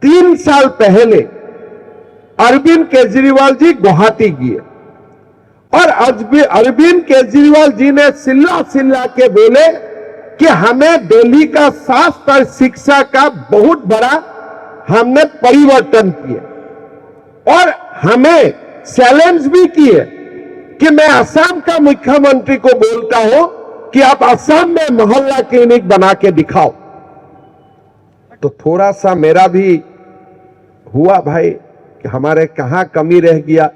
3 साल पहले अरविंद केजरीवाल जी गुवाहाटी गए और अरविंद केजरीवाल जी ने चिल्ला चिल्ला के बोले कि हमें दिल्ली का स्वास्थ्य और शिक्षा का बहुत बड़ा हमने परिवर्तन किया और हमें चैलेंज भी किए कि मैं असम का मुख्यमंत्री को बोलता हूं कि आप असम में मोहल्ला क्लिनिक बना के दिखाओ। तो थोड़ा सा मेरा भी हुआ भाई कि हमारे कहां कमी रह गया।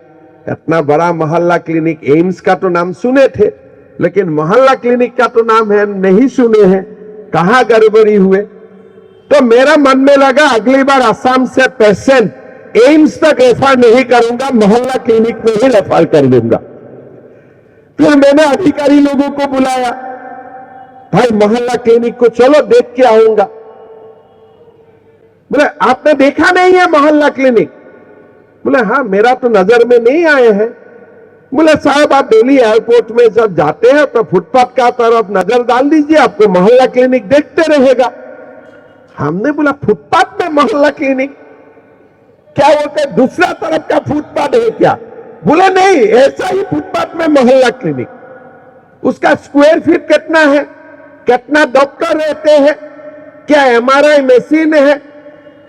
इतना बड़ा मोहल्ला क्लिनिक, एम्स का तो नाम सुने थे लेकिन मोहल्ला क्लिनिक का तो नाम है नहीं सुने हैं, कहां गड़बड़ी हुए। तो मेरा मन में लगा अगली बार असम से पेशेंट एम्स तक रेफर नहीं करूंगा, मोहल्ला क्लिनिक में ही रेफर कर दूंगा। फिर मैंने अधिकारी लोगों को बुलाया, भाई मोहल्ला क्लिनिक को चलो देख के आऊंगा। बोले आपने देखा नहीं है मोहल्ला क्लिनिक? बोले हाँ मेरा तो नजर में नहीं आए हैं। बोले साहब आप दिल्ली एयरपोर्ट में जब जाते हैं तो फुटपाथ का तरफ नजर डाल दीजिए, आपको मोहल्ला क्लिनिक देखते रहेगा। हमने बोला फुटपाथ में मोहल्ला क्लिनिक क्या होता है, दूसरा तरफ का फुटपाथ है क्या? बोले नहीं, ऐसा ही फुटपाथ में मोहल्ला क्लिनिक। उसका स्क्वायर फीट कितना है, कितना डॉक्टर रहते हैं, क्या एमआरआई मशीन है,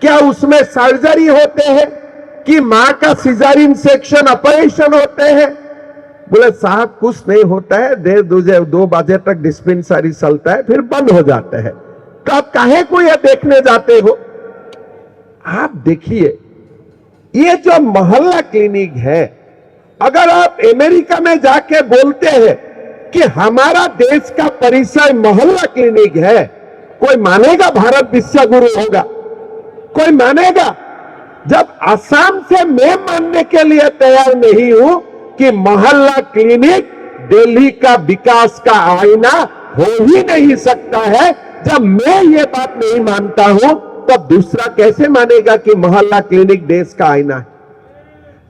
क्या उसमें सर्जरी होते हैं कि मां का सिजारिन सेक्शन ऑपरेशन होते हैं? बोले साहब कुछ नहीं होता है, 2 बजे तक डिस्पेंसरी चलता है फिर बंद हो जाता है। तो आप काहे को यह देखने जाते हो? आप देखिए ये जो मोहल्ला क्लिनिक है, अगर आप अमेरिका में जाके बोलते हैं कि हमारा देश का परिचय मोहल्ला क्लिनिक है, कोई मानेगा भारत विश्व गुरु होगा? कोई मानेगा? जब असम से मैं मानने के लिए तैयार नहीं हूं कि मोहल्ला क्लिनिक दिल्ली का विकास का आईना हो ही नहीं सकता है, जब मैं ये बात नहीं मानता हूं तब दूसरा कैसे मानेगा कि मोहल्ला क्लिनिक देश का आईना है?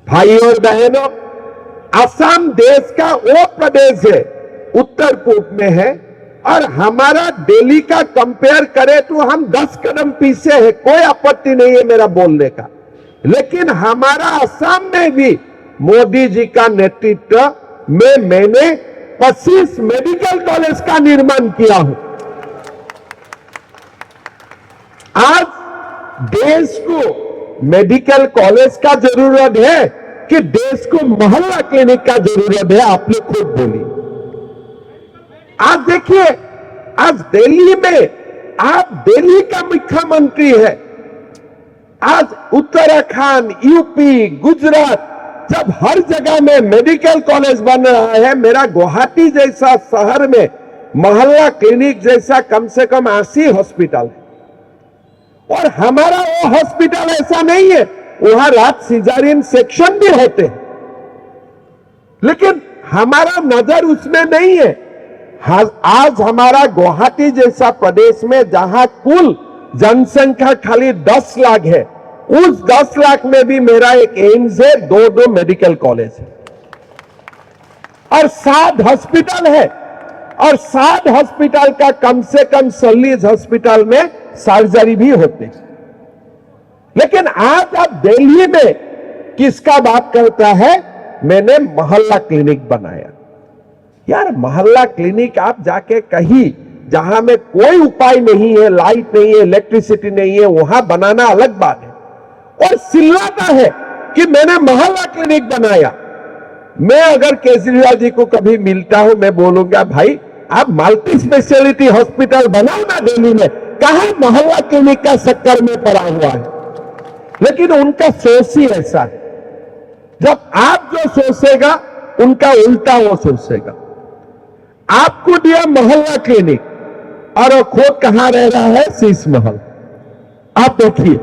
भाई और बहनों, असम देश का वो प्रदेश है, उत्तर पूर्व में है और हमारा दिल्ली का कंपेयर करें तो हम 10 कदम पीछे है, कोई आपत्ति नहीं है मेरा बोलने का। लेकिन हमारा असम में भी मोदी जी का नेतृत्व में मैंने 25 मेडिकल कॉलेज का निर्माण किया हूं। आज देश को मेडिकल कॉलेज का जरूरत है कि देश को मोहल्ला क्लिनिक का जरूरत है? आप लोग खुद बोलिए। आज देखिए, आज दिल्ली में आप दिल्ली का मुख्यमंत्री है, आज उत्तराखंड, यूपी, गुजरात, जब हर जगह में मेडिकल कॉलेज बन रहा है, मेरा गुवाहाटी जैसा शहर में मोहल्ला क्लिनिक जैसा कम से कम 80 हॉस्पिटल है और हमारा वो हॉस्पिटल ऐसा नहीं है, वहां रात सिजारियन सेक्शन भी होते हैं, लेकिन हमारा नजर उसमें नहीं है। आज हमारा गुवाहाटी जैसा प्रदेश में जहां कुल जनसंख्या खाली 10 लाख है, उस 10 लाख में भी मेरा एक एम्स है, 2 मेडिकल कॉलेज है और 7 हॉस्पिटल है और 7 हॉस्पिटल का कम से कम 40 हॉस्पिटल में सर्जरी भी होते हैं। लेकिन आज आप दिल्ली में किसका बात करता है, मैंने मोहल्ला क्लिनिक बनाया। यार मोहल्ला क्लिनिक आप जाके कहीं जहां में कोई उपाय नहीं है, लाइट नहीं है, इलेक्ट्रिसिटी नहीं है, वहां बनाना अलग बात है और चिल्लाता है कि मैंने मोहल्ला क्लिनिक बनाया। मैं अगर केजरीवाल जी को कभी मिलता हूं, मैं बोलूंगा भाई आप मल्टी स्पेशलिटी हॉस्पिटल बनाओ ना दिल्ली में, कहां मोहल्ला क्लिनिक का चक्कर में पड़ा हुआ है। लेकिन उनका सोच ही ऐसा है, जब आप जो सोचेगा उनका उल्टा वो सोचेगा। आपको दिया मोहल्ला क्लिनिक और वो खुद कहां रह रहा है, शीश महल। आप देखिए,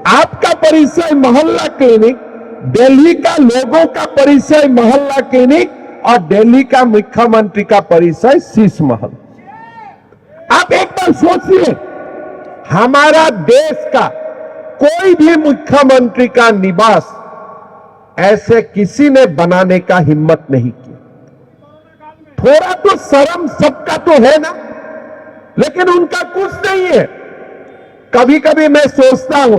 आपका परिचय मोहल्ला क्लिनिक, दिल्ली का लोगों का परिचय मोहल्ला क्लिनिक और दिल्ली का मुख्यमंत्री का परिचय शीश महल। आप एक बार सोचिए, हमारा देश का कोई भी मुख्यमंत्री का निवास ऐसे किसी ने बनाने का हिम्मत नहीं की। थोड़ा तो शर्म सबका तो है ना, लेकिन उनका कुछ नहीं है। कभी कभी मैं सोचता हूं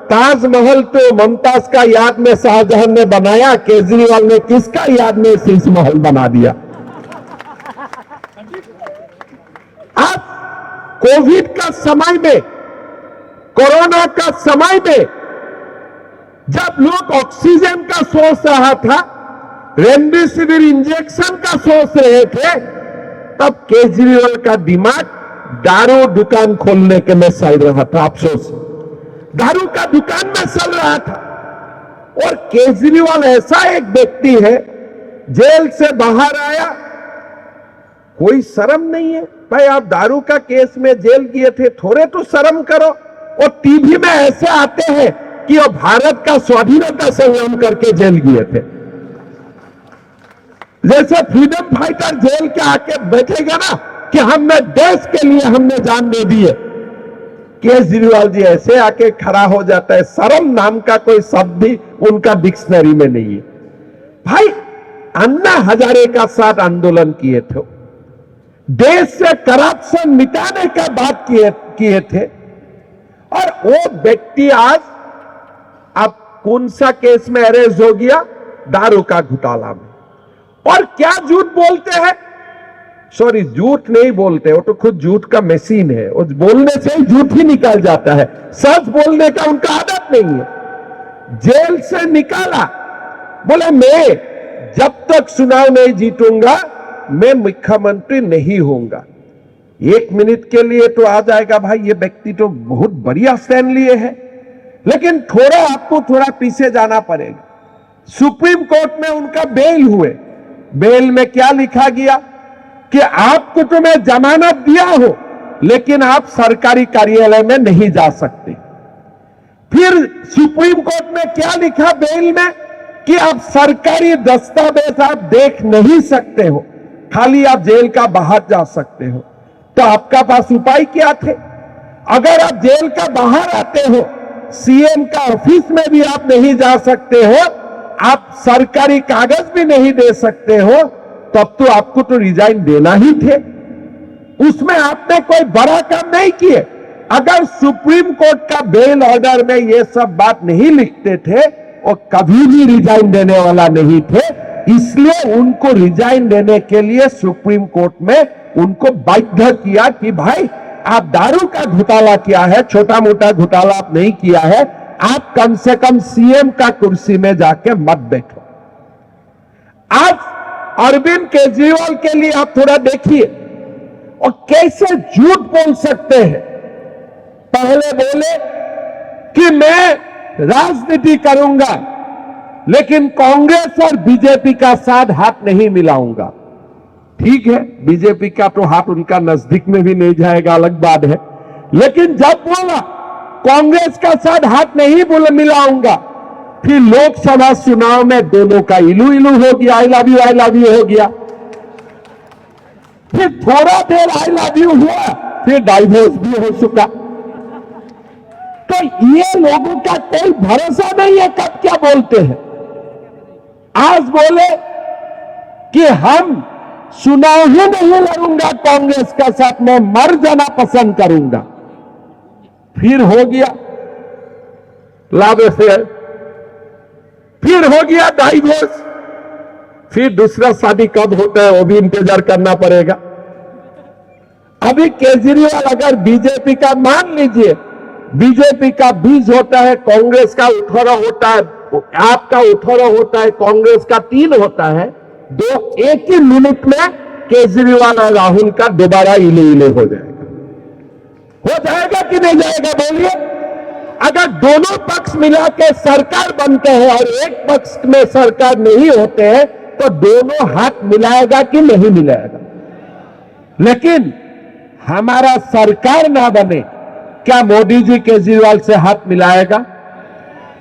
ताजमहल तो मुमताज का याद में शाहजहां ने बनाया, केजरीवाल ने किसका याद में शीश महल बना दिया। अब कोविड का समय में, कोरोना का समय में जब लोग ऑक्सीजन का सोच रहा था, रेमडेसिविर इंजेक्शन का सोच रहे थे, तब केजरीवाल का दिमाग दारू दुकान खोलने के में चल रहा था। अफसोस, दारू का दुकान में चल रहा था। और केजरीवाल ऐसा एक व्यक्ति है, जेल से बाहर आया, कोई शर्म नहीं है। भाई आप दारू का केस में जेल गए थे, थोड़े तो शर्म करो। और टीवी में ऐसे आते हैं कि वो भारत का स्वाधीनता संग्राम करके जेल गए थे, जैसे फ्रीडम फाइटर जेल के आके बैठेगा ना कि हमने देश के लिए हमने जान दे दी है। केजरीवाल जी ऐसे आके खड़ा हो जाता है, शर्म नाम का कोई शब्द भी उनका डिक्शनरी में नहीं है। भाई अन्ना हजारे का साथ आंदोलन किए थे, देश से करप्शन मिटाने का बात किए थे, और वो व्यक्ति आज अब कौन सा केस में अरेस्ट हो गया? दारू का घोटाला में। और क्या झूठ बोलते हैं, सॉरी झूठ नहीं बोलते, वो तो खुद झूठ का मशीन है, उस बोलने से ही झूठ ही निकल जाता है, सच बोलने का उनका आदत नहीं है। जेल से निकाला, बोले मैं जब तक चुनाव नहीं जीतूंगा मैं मुख्यमंत्री नहीं होऊंगा। 1 मिनट के लिए तो आ जाएगा, भाई ये व्यक्ति तो बहुत बढ़िया स्टैंड लिए है, लेकिन थोड़ा आपको थोड़ा पीछे जाना पड़ेगा। सुप्रीम कोर्ट में उनका बेल हुए, बेल में क्या लिखा गया कि आपको तो मैं जमानत दिया हूं, लेकिन आप सरकारी कार्यालय में नहीं जा सकते। फिर सुप्रीम कोर्ट में क्या लिखा बेल में कि आप सरकारी दस्तावेज आप देख नहीं सकते हो, खाली आप जेल का बाहर जा सकते हो। तो आपका पास उपाय क्या थे? अगर आप जेल का बाहर आते हो, सीएम का ऑफिस में भी आप नहीं जा सकते हो, आप सरकारी कागज भी नहीं दे सकते हो, तब तो आपको तो रिजाइन देना ही थे। उसमें आपने कोई बड़ा काम नहीं किए। अगर सुप्रीम कोर्ट का बेल ऑर्डर में ये सब बात नहीं लिखते थे, वो कभी भी रिजाइन देने वाला नहीं थे। इसलिए उनको रिजाइन देने के लिए सुप्रीम कोर्ट में उनको बाध्य किया कि भाई आप दारू का घोटाला किया है, छोटा मोटा घोटाला आप नहीं किया है, आप कम से कम सीएम का कुर्सी में जाके मत बैठो। आज अरविंद केजरीवाल के लिए आप थोड़ा देखिए, और कैसे झूठ बोल सकते हैं। पहले बोले कि मैं राजनीति करूंगा, लेकिन कांग्रेस और बीजेपी का साथ हाथ नहीं मिलाऊंगा। ठीक है, बीजेपी का तो हाथ उनका नजदीक में भी नहीं जाएगा, अलग बात है। लेकिन जब बोला कांग्रेस का साथ हाथ नहीं मिलाऊंगा, फिर लोकसभा चुनाव में दोनों का इलू इलू हो गया, आई लव यू हो गया। फिर थोड़ा देर आई लव यू हुआ, फिर डाइवोर्स भी हो चुका। तो ये लोगों का कोई भरोसा नहीं है कब क्या बोलते हैं। आज बोले कि हम चुनाव ही नहीं लड़ूंगा कांग्रेस का साथ, मैं मर जाना पसंद करूंगा। फिर हो गया लव अफेयर, फिर हो गया डाइवोर्स, फिर दूसरा शादी कब होता है वो भी इंतजार करना पड़ेगा। अभी केजरीवाल अगर बीजेपी का, मान लीजिए बीजेपी का 20 होता है, कांग्रेस का 18 होता है, आपका 18 होता है, कांग्रेस का 3 होता है, एक ही मिनट में केजरीवाल और राहुल का दोबारा इले हो जाएगा कि नहीं जाएगा? बोलिए। अगर दोनों पक्ष मिला के सरकार बनते हैं और एक पक्ष में सरकार नहीं होते हैं, तो दोनों हाथ मिलाएगा कि नहीं मिलाएगा? लेकिन हमारा सरकार ना बने, क्या मोदी जी केजरीवाल से हाथ मिलाएगा?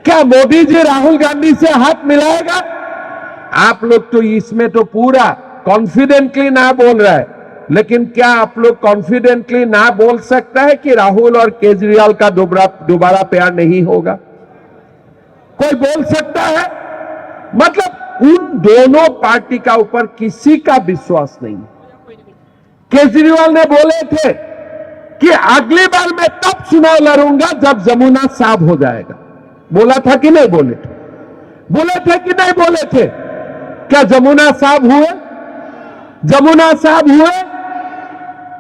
क्या मोदी जी राहुल गांधी से हाथ मिलाएगा? आप लोग तो इसमें तो पूरा कॉन्फिडेंटली ना बोल रहा है, लेकिन क्या आप लोग कॉन्फिडेंटली ना बोल सकता है कि राहुल और केजरीवाल का दोबारा प्यार नहीं होगा? कोई बोल सकता है? मतलब उन दोनों पार्टी का ऊपर किसी का विश्वास नहीं। केजरीवाल ने बोले थे कि अगली बार मैं तब चुनाव लड़ूंगा जब जमुना साफ हो जाएगा। बोला था कि नहीं बोले थे? बोले थे कि नहीं बोले थे? क्या जमुना साफ हुए? जमुना साफ हुए?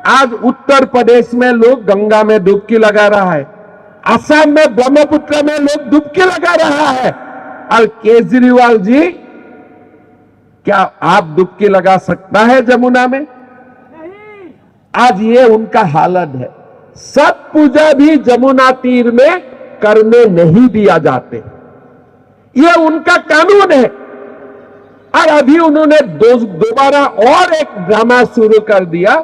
आज उत्तर प्रदेश में लोग गंगा में डुबकी लगा रहा है, असम में ब्रह्मपुत्र में लोग डुबकी लगा रहा है। और केजरीवाल जी, क्या आप डुबकी लगा सकता है जमुना में? आज ये उनका हालत है। सब पूजा भी जमुना तीर में करने नहीं दिया जाते, ये उनका कानून है। और अभी उन्होंने दोबारा और एक ड्रामा शुरू कर दिया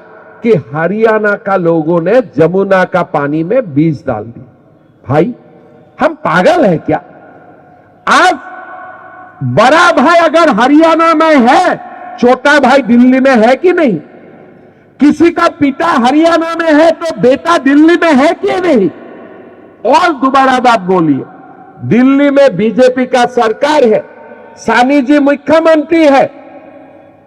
कि हरियाणा का लोगों ने जमुना का पानी में बीज डाल दी। भाई, हम पागल हैं क्या? आज बड़ा भाई अगर हरियाणा में है, छोटा भाई दिल्ली में है कि नहीं? किसी का पिता हरियाणा में है तो बेटा दिल्ली में है कि नहीं? और दोबारा बात बोलिए, दिल्ली में बीजेपी का सरकार है, सानी जी मुख्यमंत्री है,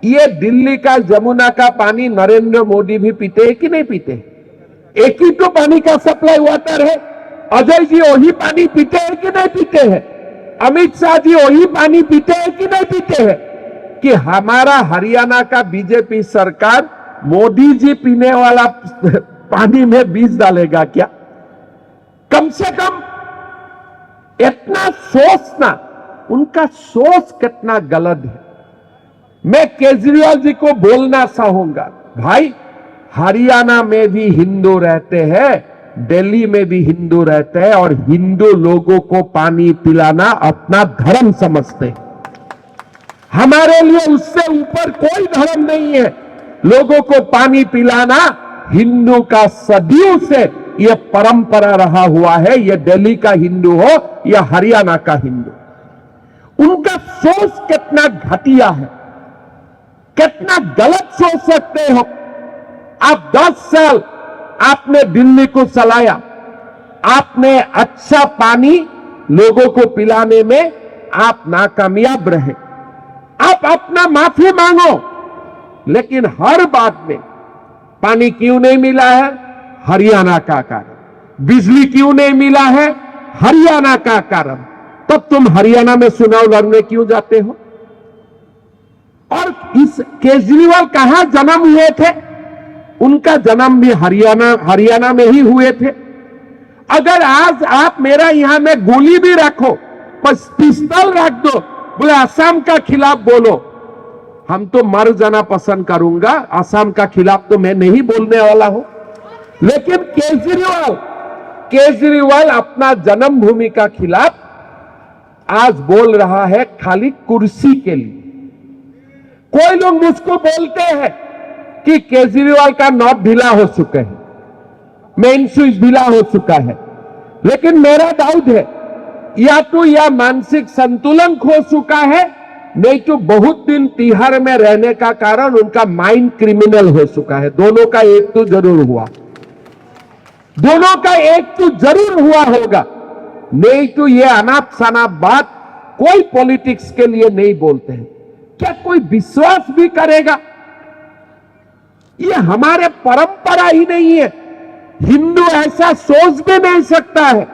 ये दिल्ली का जमुना का पानी नरेंद्र मोदी भी पीते हैं कि नहीं पीते? एक ही तो पानी का सप्लाई वाटर है। अजय जी वही पानी पीते हैं कि नहीं पीते हैं? अमित शाह जी वही पानी पीते हैं कि नहीं पीते हैं? कि हमारा हरियाणा का बीजेपी सरकार मोदी जी पीने वाला पानी में बीज डालेगा क्या? कम से कम इतना सोचना, उनका सोच कितना गलत है। मैं केजरीवाल जी को बोलना चाहूंगा, भाई हरियाणा में भी हिंदू रहते हैं, दिल्ली में भी हिंदू रहते हैं, और हिंदू लोगों को पानी पिलाना अपना धर्म समझते हैं। हमारे लिए उससे ऊपर कोई धर्म नहीं है। लोगों को पानी पिलाना हिंदू का सदियों से यह परंपरा रहा हुआ है। यह दिल्ली का हिंदू हो या हरियाणा का हिंदू, उनका सोच कितना घटिया है, कितना गलत सोच सकते हो आप। 10 साल आपने दिल्ली को चलाया, आपने अच्छा पानी लोगों को पिलाने में आप नाकामयाब रहे। आप अपना माफी मांगो, लेकिन हर बात में पानी क्यों नहीं मिला है? हरियाणा का कारण। बिजली क्यों नहीं मिला है? हरियाणा का कारण। तब तुम हरियाणा में चुनाव लड़ने क्यों जाते हो? और इस केजरीवाल कहां जन्म हुए थे? उनका जन्म भी हरियाणा में ही हुए थे। अगर आज आप मेरा यहां में गोली भी रखो, बस पिस्तौल रख दो, बोले असम का खिलाफ बोलो, हम तो मर जाना पसंद करूंगा। असम का खिलाफ तो मैं नहीं बोलने वाला हूं। लेकिन केजरीवाल अपना जन्मभूमि का खिलाफ आज बोल रहा है, खाली कुर्सी के लिए। कोई लोग मुझको बोलते हैं कि केजरीवाल का नॉब ढीला हो चुका है, मेन स्विच ढीला हो चुका है। लेकिन मेरा डाउट है, या तो यह मानसिक संतुलन खो चुका है, नहीं तो बहुत दिन तिहाड़ में रहने का कारण उनका माइंड क्रिमिनल हो चुका है। दोनों का एक तो जरूर हुआ, दोनों का एक तो जरूर हुआ होगा। नहीं तो ये अनाप शनाप बात कोई पॉलिटिक्स के लिए नहीं बोलते हैं। क्या कोई विश्वास भी करेगा? ये हमारे परंपरा ही नहीं है। हिंदू ऐसा सोच भी नहीं सकता है।